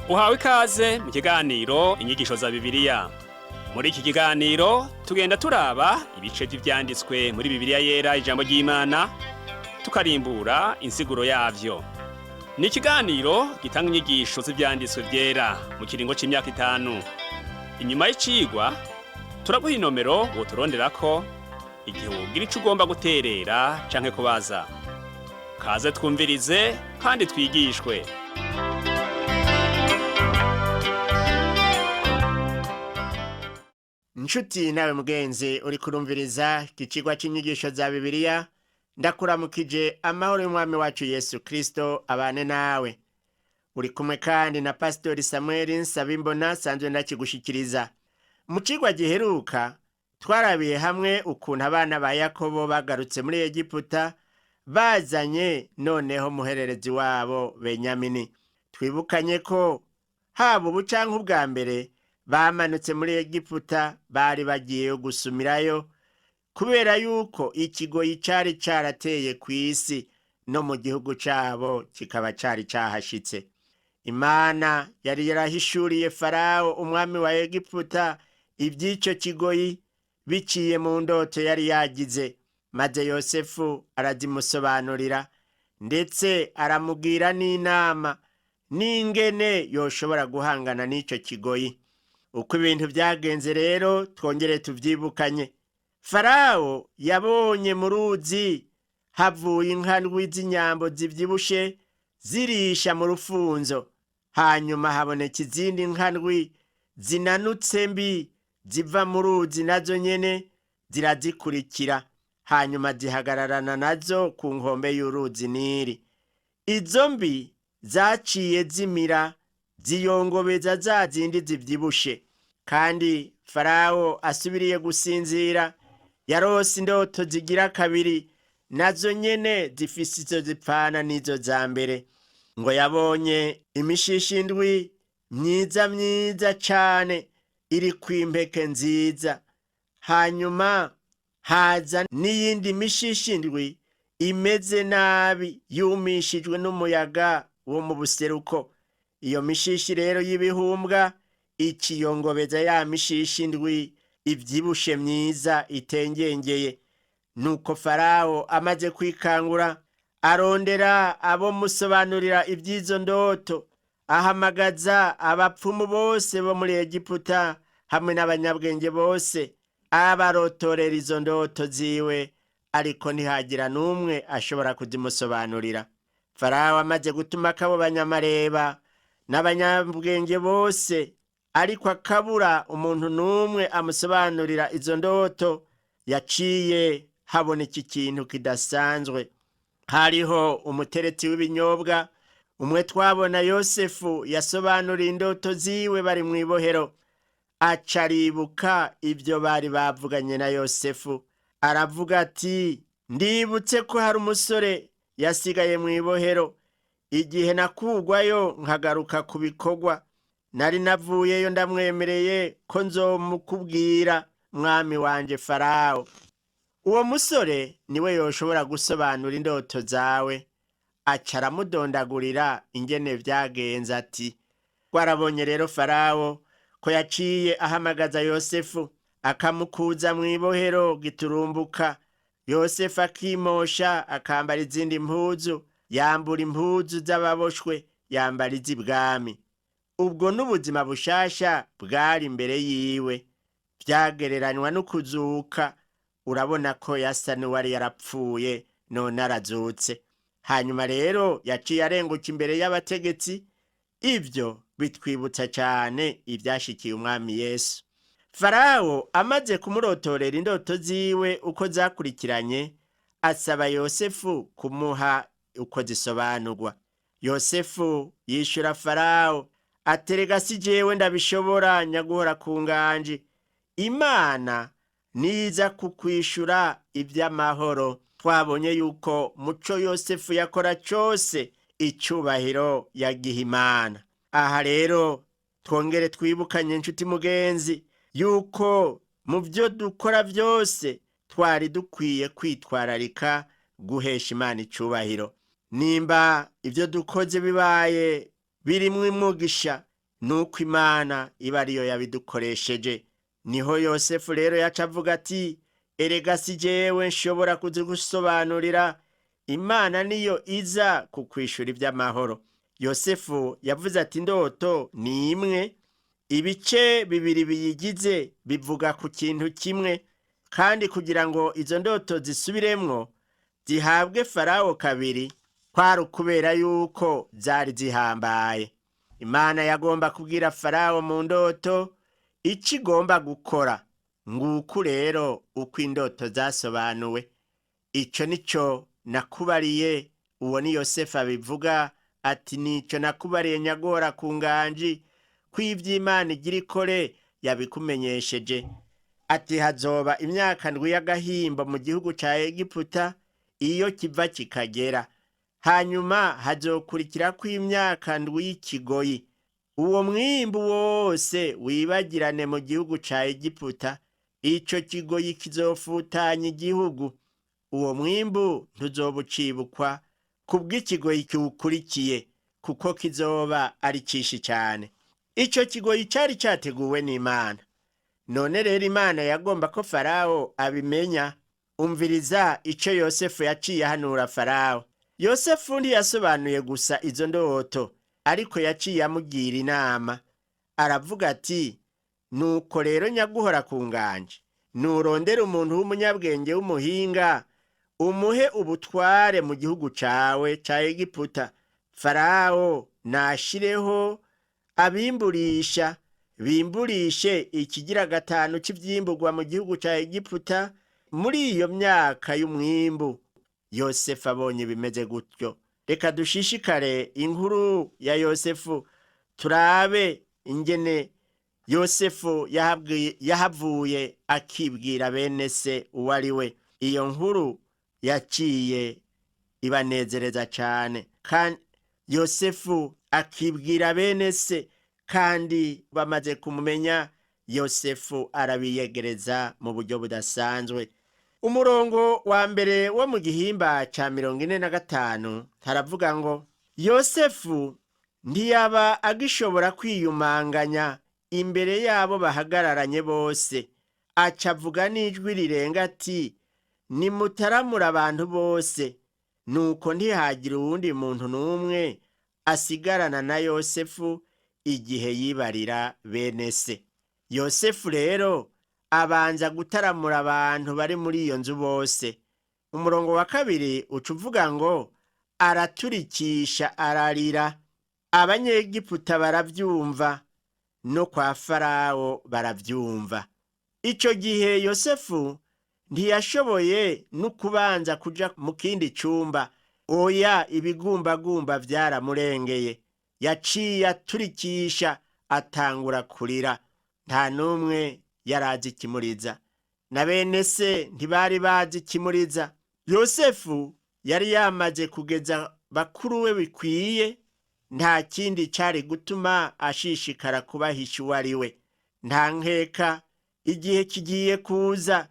Uhawe ikaze mu kiganiro inyigisho za Bibiliya. Muri iki kiganiro tugenda turaba ibice vy'ivyanditswe muri Bibiliya yera ijambo ry'Imana, tukarimbura insiguro yavyo. Ni ikiganiro gitanga inyigisho z'ivyanditswe vyera mu kiringo c'imyaka 5. Inyuma y'icigwa turaguha inomero woturonderako igihe wogira ico ugomba guterera canke kubaza. Kaze twumvirize kandi twigishwe. Nshuti nawe mugenzi uri kurumviriza ikicigwa c'inyigisho za Bibiliya, ndakuramukije amahoro y'umwami wacu Yesu Kristo abane nawe. Uri kumwe kandi na Pastori Samuel Nsabimbona sanzwe ndakigushikiriza. Mu cigwa giheruka twarabiye hamwe ukuntu abana ba Yakobo bagarutse muri Egiputa bazanye noneho muhererezi wabo Benyamini. Twibukanye ko haba ubu canke ubwa mbere bamanutse muri Egiputa bari bagiye gusumirayo kubera yuko ikigoyi cari carateye kw'isi no mu gihugu cabo kikaba cari cahashitse. Imana yari yarahishuriye Farao umwami wa Egiputa ivy'ico kigoyi biciye mu ndoto yari yagize, maze Yosefu arazimusobanurira ndetse aramubwira n'inama n'ingene yoshobora guhangana n'ico kigoyi. Uko ibintu vyagenze rero twongere tuvyibukanye. Farao yabonye mu ruzi havuye inkandwi z'inyambo zivyibushe zirisha mu rufunzo, hanyuma haboneka izindi nkandwi zinanutse mbi ziva mu ruzi nazo nyene zirazikurikira, hanyuma zihagararana nazo ku nkombe y'uruzi Nili. Izo mbi zaciye zimira ziyongobeza za zindi zivyibushe, kandi Farao asubiriye gusinzira yarose indoto zigira kabiri, nazo nyene zifise izo zipfana n'izo za mbere. Ngo yabonye imishishi ndwi myiza cane iri kw'impeke nziza, hanyuma haza n'iyindi mishishi ndwi imeze nabi yumishijwe n'umuyaga wo mu buseruko. Iyo mishishi rero y'ibihumbwa ikiyongobeza ya mishishi ndwi ivyibushe myiza itengengeye. Nuko Farao amaze kwikangura arondera abo musobanurira ivy'izo ndoto, ahamagaza abapfumu bose bo muri Egiputa hamwe n'abanyabwenge bose abarotorera izo ndoto ziwe, ariko ntihagira n'umwe ashobora kuzimusobanurira. Farao amaze gutuma akabo banyamareba n'abanyabwenge bose, ariko akabura umuntu n'umwe amusobanurira izo ndoto, yaciye haboneka ikintu kidasanzwe. Hariho umuteretsi w'ibinyobwa umwe twabona Yosefu yasobanuriye indoto ziwe bari mw'ibohero. Aca aribuka ivyo bari bavuganye na Yosefu, aravuga ati, ndibutse ko hari umusore yasigaye mw'ibohero. Igihe nakugwayo nkagaruka ku bikorwa, nari navuyeyo ndamwemereye ko nzomukubwira mwami wanje Farao. Uwo musore niwe yoshobora gusobanura indoto zawe. Aca aramudondagurira ingene vyagenze ati, warabonye rero Farao ko yaciye ahamagaza Yosefu akamukuza mw'ibohero giturumbuka. Yosefu akimosha akambara izindi mpuzu, yambura impuzu z'ababoshwe, yambara iz'ibwami. Ubwo n'ubuzima bushasha bwari imbere yiwe, vyagereranywa n'ukuzuka. Urabona ko yasa n'uwari yarapfuye none arazutse. Hanyuma rero yaciye arenguka imbere y'abategetsi. Ivyo bitwibutsa cane ivyashikiye umwami Yesu. Farao amaze kumurotorera indoto ziwe uko zakurikiranye, asaba Yosefu kumuha uko zisobanurwa. Yosefu yishura Farao aterega si jewe ndabishobora nyaguhora ku nganje. Imana niza kukwishura ivy'amahoro. Twabonye yuko muco Yosefu yakora cose icubahiro yagiha Imana. Aha rero twongere twibukanye nshuti mugenzi yuko mu vyo dukora vyose twari dukwiye kwitwararika guhesha Imana icubahiro. Nimba ivyo dukoze bibaye birimwo umugisha, nuko Imana iba ariyo yabidukoresheje. Niho Yosefu rero yaca avuga ati, erega si jewe nshobora kuzigusobanurira, Imana niyo iza kukwishura iby'amahoro. Yosefu yavuze ati indoto ni imwe, ibice bibiri biyigize bivuga ku kintu kimwe, kandi kugira ngo izo ndoto zisubiremwo zihabwe Farawo kabiri, kwari ukubera yuko zari zihambaye. Imana yagomba kubwira Farawo mu ndoto icyo igomba gukora. Nguku rero uko indoto zasobanuwe. Ico nico nakubariye, uwo ni Yosefu abivuga ati nico nakubariye nyagora ku nganji, ko ivy'Imana igira ikore yabikumenyesheje. Ati hazoba imyaka ndwi y'agahimbo mu gihugu ca Egiputa iyo kiva kikagera, hanyuma hazokurikirako imyaka ndwi y'ikigoyi. Uwo mwimbu wose wibagirane mu gihugu ca Egiputa, ico kigoyi kizofutanya igihugu. Uwo mwimbu ntuzobucibukwa kubw'ikigoyi kiwukurikiye, kuko kizoba ari cishi cane. Ico kigoyi cari categuwe n'Imana. None rero Imana yagomba ko Farawo abimenya. Umviriza ico Yosefu yaciye ahanura Farawo. Yosefu ntiyasobanuye gusa izo ndoto, ariko yaciye amugira inama. Aravuga ati, nuko rero nyaguhora ku nganje, nurondere umuntu w'umunyabwenge w'umuhinga, umuhe ubutware mu gihugu cawe ca Egiputa. Farawo nashireho abimburisha, bimburishe ikigira gatanu c'ivyimburwa mu gihugu ca Egiputa muri iyo myaka y'umwimbu. Yosefu abonye bimeze gutyo, reka dushishikare inkuru ya Yosefu, turabe ingene Yosefu yahavuye akibwira bene se uwo ari we. Iyo nkuru yaciye ibanezereza cane, kandi Yosefu akibwira bene se, kandi bamaze kumumenya Yosefu arabiyegereza mu buryo budasanzwe. Umurongo wa mbere wo mu gihimba ca 45 haravuga ngo, Yosefu ntiyaba agishobora kwiyumanganya imbere yabo bahagararanye bose, aca avuga n'ijwi rirenga ati, nimutaramura abantu bose. Nuko ntihagira uwundi muntu n'umwe asigarana na Yosefu igihe yibarira bene se. Yosefu rero abanza gutaramura abantu bari muri iyo nzu bose. Umurongo wa kabiri uca uvuga ngo, araturikisha ararira. Abanyegiputa baravyumva, no kwa Farawo baravyumva. Ico gihe Yosefu ntiyashoboye n'ukubanza kuja mu kindi cumba. Oya, ibigumbagumba vyaramurengeye. Yaciye aturikisha atangura kurira. Nta n'umwe yarazi ikimuriza, na bene se ntibari bazi ikimuriza. Yosefu yari yamaze kugeza bakuru we bikwiye, nta kindi cari gutuma ashishikara kubahisha uwo ari we. Nta nkeka igihe kigiye kuza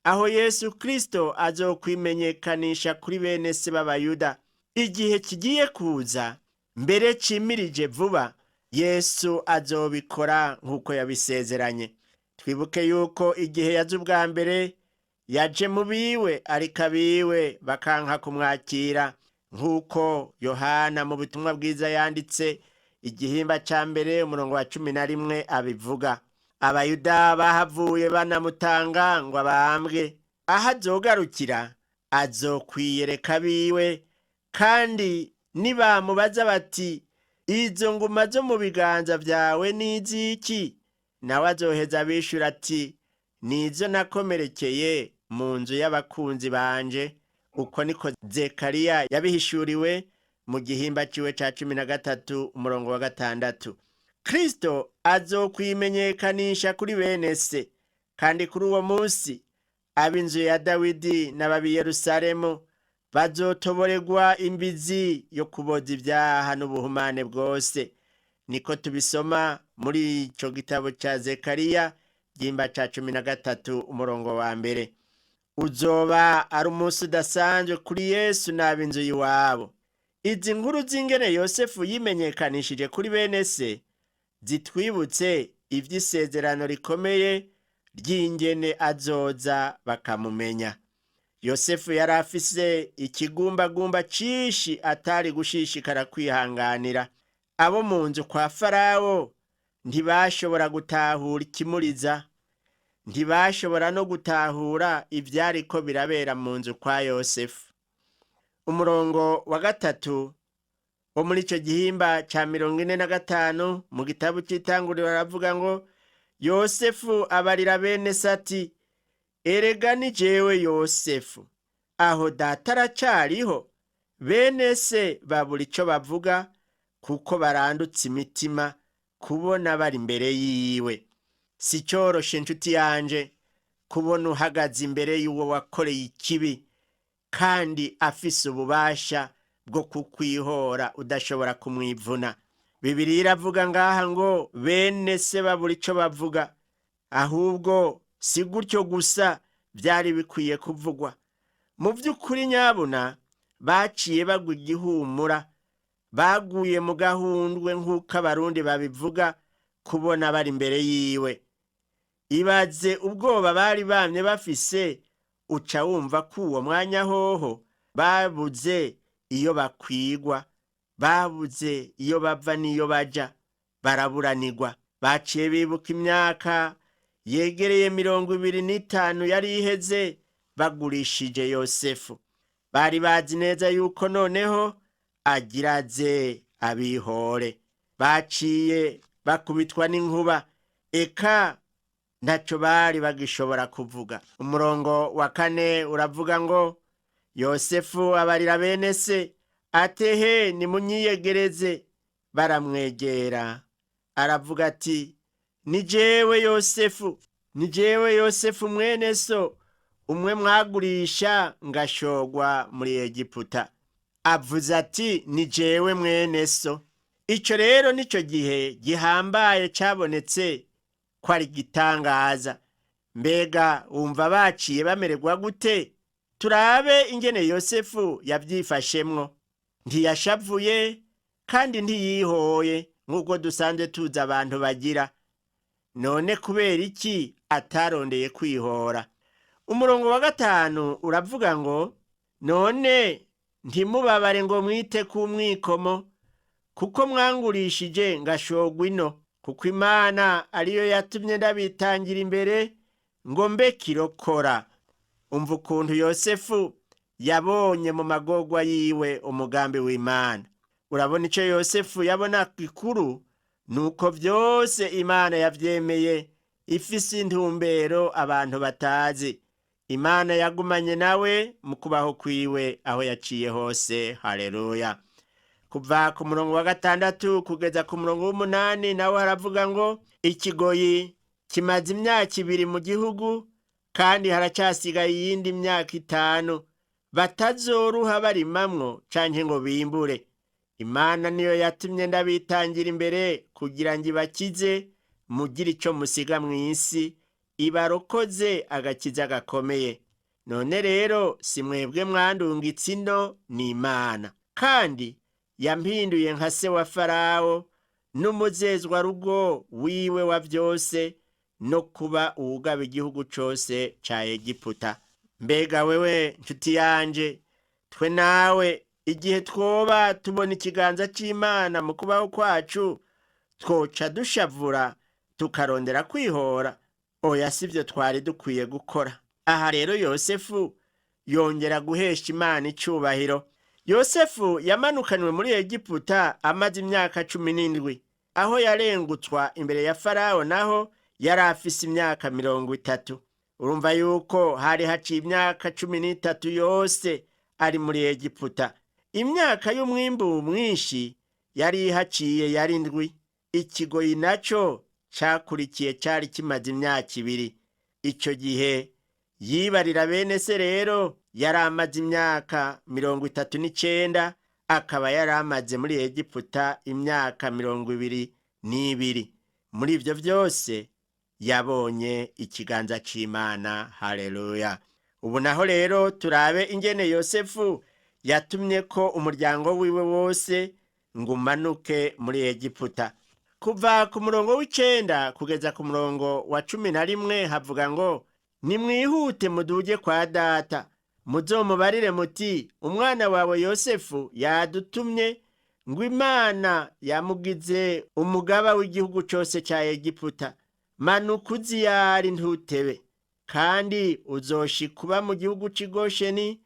aho Yesu Kristo azokwimenyekanisha kuri bene se b'Abayuda. Igihe kigiye kuza mbere cimirije vuba, Yesu azobikora nk'uko yabisezeranye. Twibuke yuko igihe yaje ubwa mbere yaje mu biwe, ariko abiwe bakanka kumwakira, nk'uko Yohana mu butumwa bwiza yanditse igihimba ca mbere umurongo wa 11 abivuga. Abayuda bahavuye banamutanga ngo abambwe. Aho azogarukira azokwiyereka biwe, kandi nibamubaza bati, izo nguma zo mu biganza vyawe n'iziki? Nawe azoheza abishura ati, nizo nakomerekeye mu nzu y'abakunzi banje. Uko niko Zekariya yabihishuriwe mu gihimba ciwe ca 13 umurongo wa 6. Kristo azokwimenyekanisha kuri bene se, kandi kuri uwo munsi ab'inzu ya Dawidi n'ababi Yerusalemu bazotoboregwa imbizi yo kuboza ibyaha n'ubuhumane bwose. Niko tubisoma muri ico gitabo ca Zekariya gihimba ca 13 umurongo wa mbere. Uzoba ari umunsi udasanzwe kuri Yesu n'ab'inzu y'iwabo. Izi nkuru z'ingene Yosefu yimenyekanishije kuri bene se zitwibutse ivy'isezerano rikomeye ry'ingene azoza bakamumenya. Yosefu yari afise ikigumbagumba cinshi atari gushishikara kwihanganira. Abo mu nzu kwa Farawo ntibashobora gutahura ikimuriza, ntibashobora no gutahura ivyariko birabera mu nzu kwa Yosefu. Umurongo wa 3 wo muri ico gihimba ca 45 mu gitabo c'Itanguriro baravuga ngo, Yosefu abarira bene se ati, erega ni jewe Yosefu, aho data aracariho? Bene se babura ico bavuga, kuko barandutse imitima kubona bari imbere yiwe. Si coroshe nshuti yanje kubona uhagaze imbere y'uwo wakoreye ikibi, kandi afise ububasha bwo kukwihora udashobora kumwivuna. Bibiliya iravuga ngaha ngo bene se babura ico bavuga, ahubwo si gutyo gusa byari bikwiye kuvugwa. Mu vy'ukuri nyabuna baciye bagwa igihumura, baguye mu gahundwe nk'uko abarundi babivuga, kubona bari imbere yiwe. Ibaze ubwoba bari bamye bafise, uca wumva ko uwo mwanya hoho babuze iyo bakwigwa, babuze iyo bava n'iyo baja, baraburanirwa. Baciye bibuka imyaka yegereye 25 yari iheze bagurishije Yosefu. Bari bazi neza yuko noneho agiraze abihore. Baciye bakubitwa n'inkuba, eka ntaco bari bagishobora kuvuga. Umurongo wa 4 uravuga ngo, Yosefu abarira bene se atehe nimunyiyegereze. Baramwegera, aravuga ati, ni jewe Yosefu, ni jewe Yosefu mwene so, umwe mwagurisha ngashogwa muri Egiputa. Avuze ati, ni jewe mwene so. Ico rero nico gihe gihambaye cabonetse ko ari gitangaza. Mbega wumva baciye bamererwa gute? Turabe ingene Yosefu yavyifashemwo. Ntiyashavuye kandi ntiyihoye nk'uko dusanzwe tuzi abantu bagira. None kubera iki atarondeye kwihora? Umurongo wa 5 uravuga ngo, none ntimubabare ngo mwite ku mwikomo, kuko mwangurishije ngashogwa ino, kuko Imana ariyo yatumye ndabitangira imbere ngo mbe kirokora. Umva ukuntu Yosefu yabonye mu magorwa yiwe umugambi w'Imana. Urabona ico Yosefu yabona gikuru, nuko vyose Imana yavyemeye, ifise intumbero abantu batazi. Imana yagumanye nawe mu kubaho kwiwe aho yaciye hose. Haleluya. Kuva ku murongo wa 6 kugeza ku murongo w'8 nawe haravuga ngo, ikigoyi kimaze imyaka 2 mu gihugu, kandi haracasigaye iyindi myaka 5 batazoruha barimamwo canke ngo bimbure. Imana niyo yatumye ndabitangira imbere kugira ngo ibakize, mugire ico musiga mw'isi, ibarokoze agakiza gakomeye. None rero si mwebwe mwandungitse ino, ni Imana. Kandi yampinduye nka se wa Farawo n'umuzezwa rugo wiwe wa vyose, no kuba uwugaba igihugu cose ca Egiputa. Mbega wewe nshuti yanje, twe nawe igihe twoba tubona ikiganza c'Imana mu kubaho kwacu, twoca dushavura tukarondera kwihora? Oya, sivyo twari dukwiye gukora. Aha rero Yosefu yongera guhesha Imana icubahiro. Yosefu yamanukanywe muri Egiputa amaze imyaka 17. Aho yarengutswa imbere ya Farawo naho yari afise imyaka 30. Urumva yuko hari haciye imyaka 13 yose ari muri Egiputa. Imyaka y'umwimbu mwinshi yari haciye yari 7. Ikigoyi naco cakurikiye cari kimaze imyaka 2. Ico gihe yibarira bene se rero yari amaze imyaka 39, akaba yari amaze muri Egiputa imyaka 22. Muri ivyo vyose yabonye ikiganza c'Imana. Haleluya. Ubu naho rero turabe ingene Yosefu yatumye ko umuryango wiwe wose ngo umanuke muri Egiputa. kuva ku murongo w'icenda kugeza ku murongo wa 11 havuga ngo nimwihute muduge kwa data muzomubarire muti umwana wawe Yosefu yadutumye ngo Imana yamugize umugaba w'igihugu cose ca Egiputa manuka uziyari ntutebe kandi uzoshikuba mu gihugu c'i Gosheni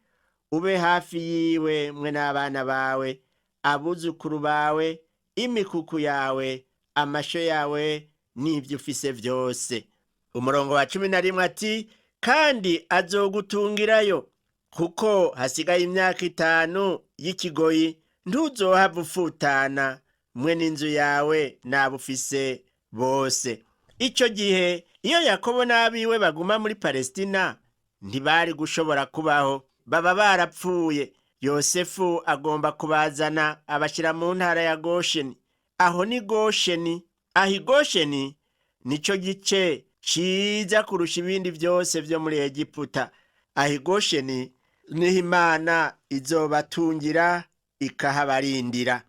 ube hafi yiwe mwe n'abana bawe abuzukuru bawe imikuku yawe amasho yawe n'ivyo ufise vyose. Umurongo wa 11 ati kandi azogutungirayo kuko hasigaye imyaka 5 y'ikigoyi ntuzohava ufutana mwe n'inzu yawe n'abufise bose. Ico gihe iyo Yakobo n'abiwe baguma muri Palestina ntibari gushobora kubaho, baba barapfuye. Yosefu agomba kubazana abashira mu ntara ya Gosheni. Aho ni Gosheni. Aho Gosheni nico gice ciza kurusha ibindi vyose vyo muri Egiputa. Aho Gosheni niho Imana izobatungira ikahabarindira,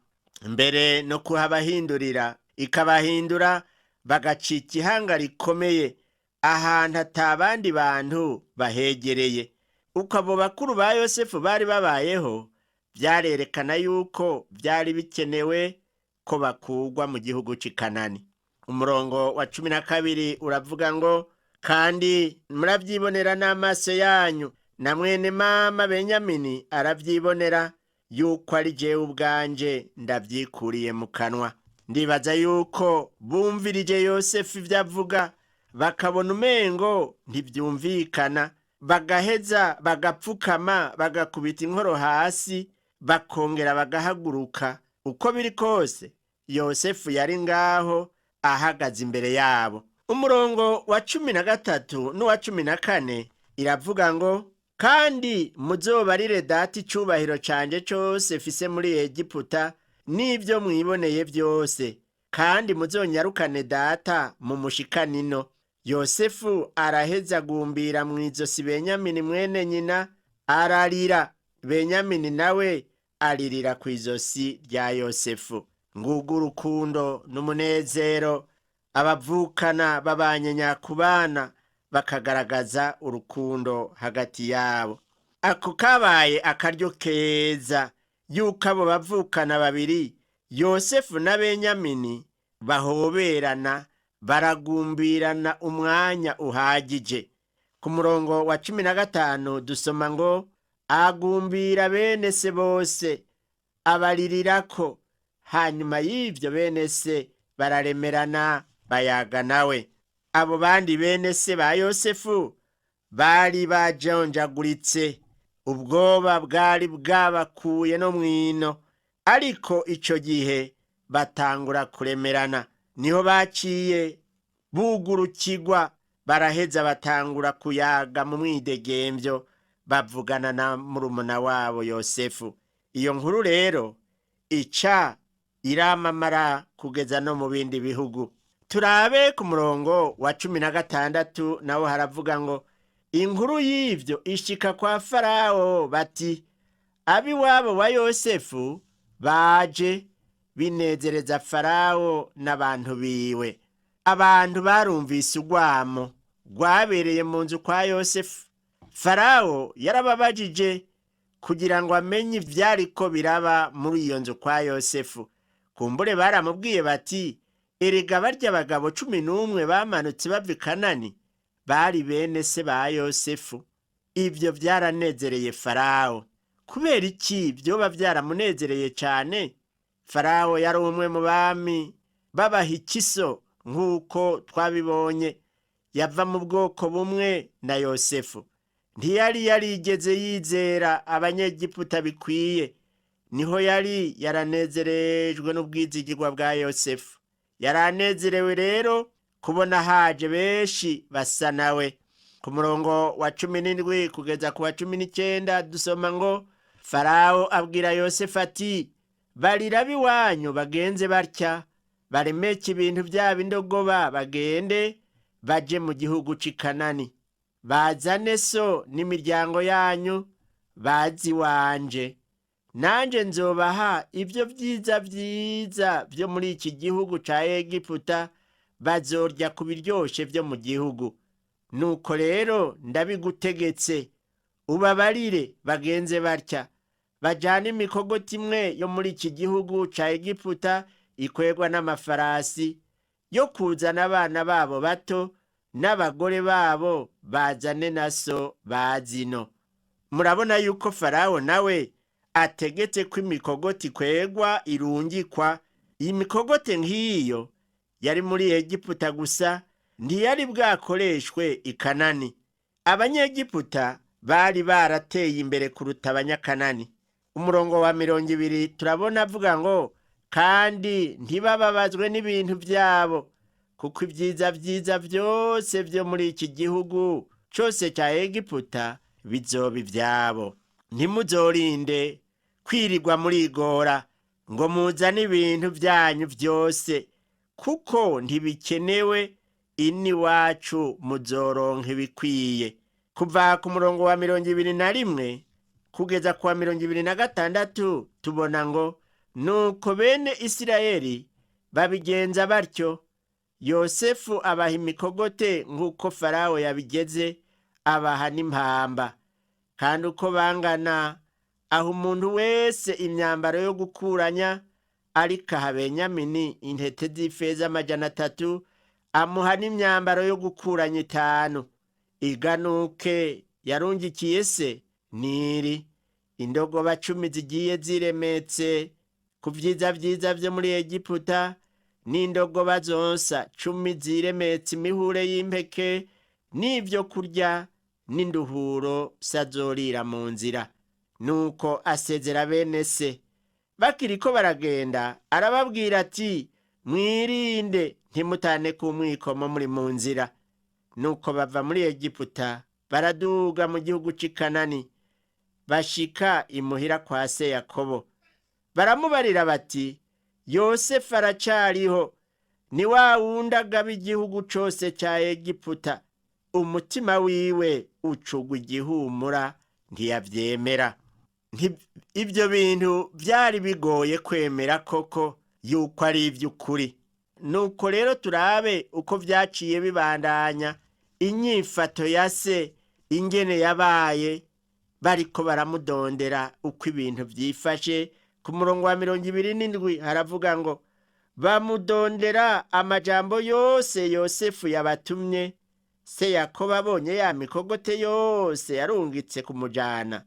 mbere no kuhabahindurira ikabahindura bagacika ihanga rikomeye ahantu atabandi bantu bahegereye. Uko abo bakuru ba Yosefu bari babayeho vyarerekana yuko vyari bikenewe ko bakugwa mu gihugu c'i Kanani. Umurongo wa 12 uravuga ngo kandi muravyibonera n'amaso yanyu na mwene mama Benyamini aravyibonera yuko ari jewe ubwanje ndavyikuriye mu kanwa. Ndibaza yuko bumvirije Yosefu ivyavuga bakabona umengo ntivyumvikana, bagaheza bagapfukama bagakubita inkoro hasi bakongera bagahaguruka. Uko biri kose Yosefu yari ngaho ahagaze imbere yabo. Umurongo wa 13 n'uwa 14 iravuga ngo kandi muzobarire data icubahiro canje cose fise muri Egiputa n'ivyo mwiboneye vyose, kandi muzonyarukane data mu mushikanino. Yosefu araheza gumbira mw'izosi Benyamini mwene nyina ararira. Benyamini nawe aririra kw'izosi rya Yosefu. Ngugu urukundo n'umunezero abavukana babanye nyakubana bakagaragaza urukundo hagati yabo. Ako kabaye akaryo keza yuko abo bavukana babiri Yosefu na Benyamini bahoberana baragumbirana umwanya uhagije. Ku murongo wa 15 dusoma ngo agumbira bene se bose abaririrako, hanyuma y'ivyo bene se bararemerana bayaga nawe. Abo bandi bene se ba Yosefu bari bajonjaguritse, ubwoba bwari bwabakuye no mwino, ariko ico gihe batangura kuremerana. Niho baciye bugurukirwa baraheza batangura kuyaga mu mwidegemvyo bavugana na murumuna wabo Yosefu. Iyo nkuru rero ica iramamara kugeza no mu bindi bihugu. Turabe ku murongo wa 16 nawo haravuga ngo inkuru y'ivyo ishika kwa Farao bati abiwabo wa Yosefu baje binezereza Farao n'abantu biwe. Abantu barumvise urwamo rwabereye mu nzu kwa Yosefu. Farao yarababajije kugira ngo amenye ivyariko biraba muri iyo nzu kwa Yosefu. Kumbure baramubwiye bati erega barya abagabo 11 bamanutse bava i Kanani bari bene se ba Yosefu. Ivyo vyaranezereye Farao. Kubera iki vyoba vyaramunezereye cane? Farao yari umwe mu bami b'abahikiso nk'uko twabibonye. Yava mu bwoko bumwe na Yosefu. Ntiyari yarigeze yizera abanyegiputa bikwiye. Niho yari yaranezerejwe n'ubwizigirwa bwa Yosefu. Yaranezerewe rero kubona haje benshi basa nawe. Ku murongo wa 17 kugeza ku wa 19 dusoma ngo Farao abwira Yosefu ati barira biwanyu bagenze batya baremeke ibintu byabo indogoba bagende baje mu gihugu c'i Kanani, bazane so n'imiryango yanyu bazi wanje, nanje nzobaha ibyo byiza byiza byo muri iki gihugu ca Egiputa, bazorya ku biryoshe byo mu gihugu. Nuko rero ndabigutegetse, ubabarire bagenze batya, bajana imikogoti imwe yo muri iki gihugu ca Egiputa ikwegwa n'amafarasi, yo kuzana abana babo bato n'abagore babo bazane na so bazino. Murabona yuko Farawo nawe ategetse ko imikogoti kwegwa irungikwa. Iyi mikogote nk'iyo yari muri Egiputa gusa, ntiyari bwakoreshwe i Kanani. Abanyegiputa bari barateye imbere kuruta Abanyakanani. Umurongo wa 20 turabona avuga ngo, kandi ntibababazwe n'ibintu byabo, kuko ibyiza byiza byose byo muri iki gihugu cyose cya Egiputa bizoba ibyabo. Ntimuzorinde kwirirwa murigora ngo muzane ibintu byanyu byose, kuko ntibikenewe, iniwacu muzoronka ibikwiye. Kuva ku murongo wa 21 kugeza ku wa 26 tubona ngo, nuko bene Isirayeli babigenza batyo. Yosefu abaha imikogote nk'uko Farawo yabigeze, abaha n'impamba. Kandi uko bangana, aho umuntu wese imyambaro yo gukuranya, ariko aha Benyamini intete z'ifeza 300, amuha n'imyambaro yo gukuranya 5. Iganuke yarungikiye se niri indogoba 10 zigiye ziremetse ku vyiza vyiza vyo muri Egiputa, n'indogoba zonsa 10 ziremetse imihure y'impeke, n'ivyo kurya n'induhuro sazorira mu nzira. Nuko asezera bene se. Bakiriko baragenda, arababwira ati, mwirinde ntimutane ku mwikomo muri mu nzira. Nuko bava muri Egiputa baraduga mu gihugu c'i Kanani, bashika imuhira kwa se Yakobo. Baramubarira bati, Yosefu aracariho, ni wa wundi agaba igihugu cose ca Egiputa. Umutima wiwe ucugwa igihumura, ntiyavyemera. Ibyo bintu byari bigoye kwemera koko yuko ari ivy'ukuri. Nuko rero turabe uko vyaciye bibandanya, inyifato ya se ingene yabaye, bariko baramudondera uko ibintu vyifashe. Ku murongo wa 27 haravuga ngo, bamudondera amajambo yose Yosefu yabatumye. Se Yakobo abonye ya mikogote yose yarungitse kumujana,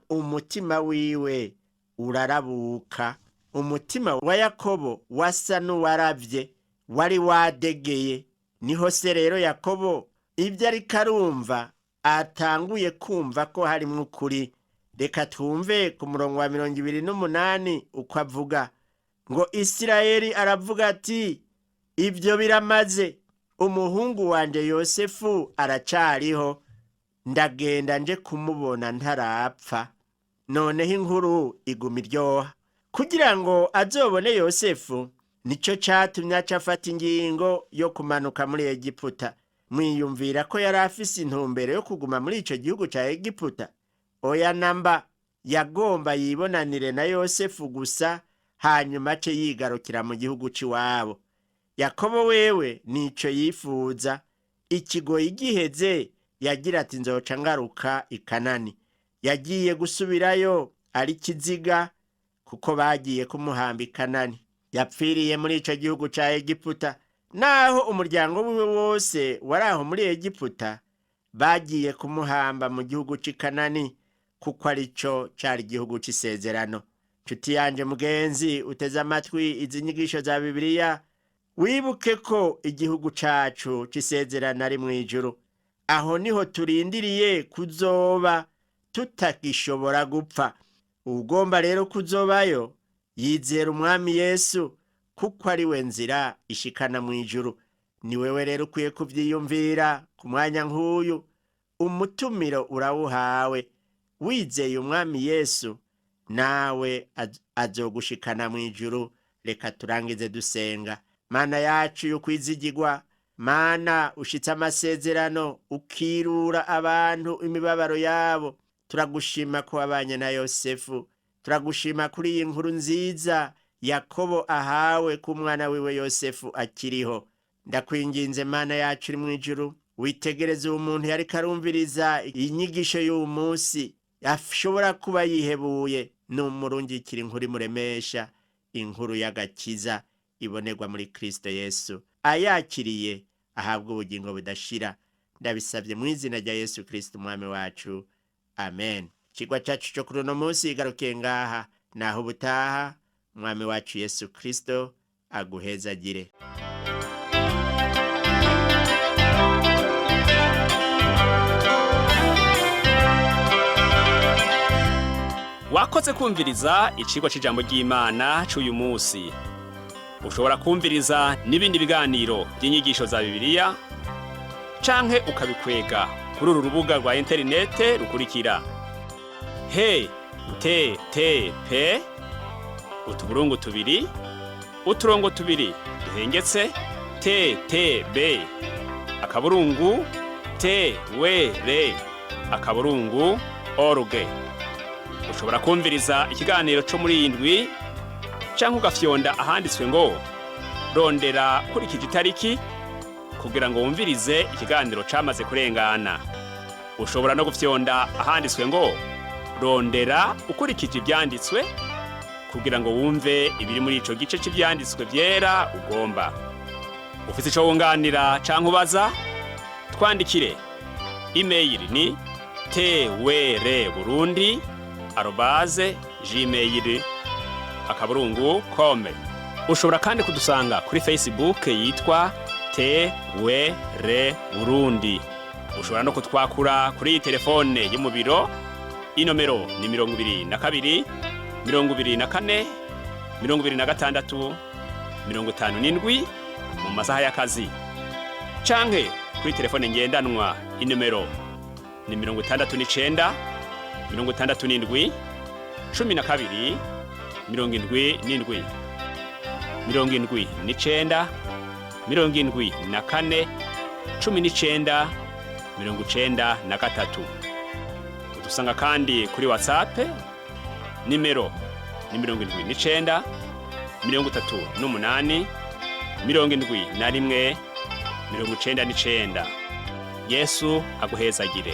umutima wiwe urarabuka. Umutima wa Yakobo wasa n'uwaravye, wari wadegeye. Niho se rero Yakobo ibyo ariko arumva atanguye kumva ko harimwo ukuri. Reka twumve ku murongo wa 28 uko avuga ngo, Isirayeli aravuga ati, ibyo biramaze, umuhungu wanje Yosefu aracariho, ndagenda nje kumubona ntarapfa. Noneho inkuru iguma iryoha. Kugira ngo azobone Yosefu, nico catumye acafata ingingo yo kumanuka muri Egiputa. Mwiyumvira ko yari afise intumbero yo kuguma muri ico gihugu ca Egiputa? Oya namba, yagomba yibonanire na Yosefu gusa, hanyuma ace yigarukira mu gihugu c'iwabo. Yakobo wewe nico yifuza. Ikigoyi giheze yagira ati, nzoca ngaruka i Kanani. Yagiye gusubirayo ari kiziga, kuko bagiye kumuhamba i Kanani. Yapfiriye muri ico gihugu ca Egiputa. Naho umuryango wiwe wose waraho muri Egiputa, bagiye kumuhamba mu gihugu c'i Kanani, kuko arico cari igihugu c'isezerano. Nshuti yanje mugenzi uteze amatwi izi nyigisho za Bibiliya, wibuke ko igihugu cacu c'isezerano ari mw'ijuru. Aho niho turindiriye kuzoba tutagishobora gupfa. Ugomba rero kuzobayo, yizera umwami Yesu, kuko ari we nzira ishikana mw'ijuru. Ni wewe rero ukwiye kuvyiyumvira ku mwanya nk'uyu. Umutumiro urawuhawe. Wizeye umwami Yesu, nawe azogushikana mw'ijuru. Reka turangize dusenga. Mana yacu y'ukwizigirwa, Mana ushitse amasezerano, ukirura abantu imibabaro yabo, turagushima ko wabanye na Yosefu, turagushima kuri iyi nkuru nziza Yakobo ahawe ku mwana wiwe Yosefu akiriho. Ndakwinginze Mana yacu iri mu ijuru, witegereze umuntu yari karumviriza inyigisho y'uyu munsi ashobora kuba yihebuye, numurungikira inkuru imuremesha, inkuru y'agakiza ibonerwa muri Kristo Yesu. Ayakiriye ahabwa ubugingo budashira. Ndabisabye mu izina rya Yesu Kristo umwami wacu. Amen. Ikigwa cyacu cyo kuri uno munsi igarukiye ngaha, naho ubutaha umwami wacu Yesu Kristo aguhezagire. Wakoze kumviriza icigwa c'ijambo ry'Imana c'uyu munsi. Ushobora kumviriza n'ibindi biganiro by'inyigisho za Bibiliya canke ukabikwega kuri uru rubuga rwa interinete rukurikira: http utuburungu tubiri uturongo tubiri duhengetse ttb akaburungu twr akaburungu.org. Ushobora kumviriza ikiganiro cyo muri iyi ndwi canke ugafyonda ahanditswe ngo rondera kurikije itariki kugira ngo wumvirize ikiganiro camaze kurengana. Ushobora no gufyonda ahanditswe ngo rondera ukurikije ivyanditswe kugira ngo wumve ibiri muri ico gice cy'ivyanditswe vyera ugomba. Ufite ico wunganira canke ubaza, twandikire. Email ni twrburundi@gmail.com. Ushobora kandi kudusanga kuri Facebook yitwa TWR Burundi. Ushobora no kutwakura kuri iyi telefone yo mu biro. Inomero ni 22 24 26 57 mu masaha y'akazi. Canke kuri telefone ngendanwa inomero ni 69 67 12 77 79 74 19 93. Udusanga kandi kuri WhatsApp nimero ni 79 38 71 99. Yesu aguhezagire.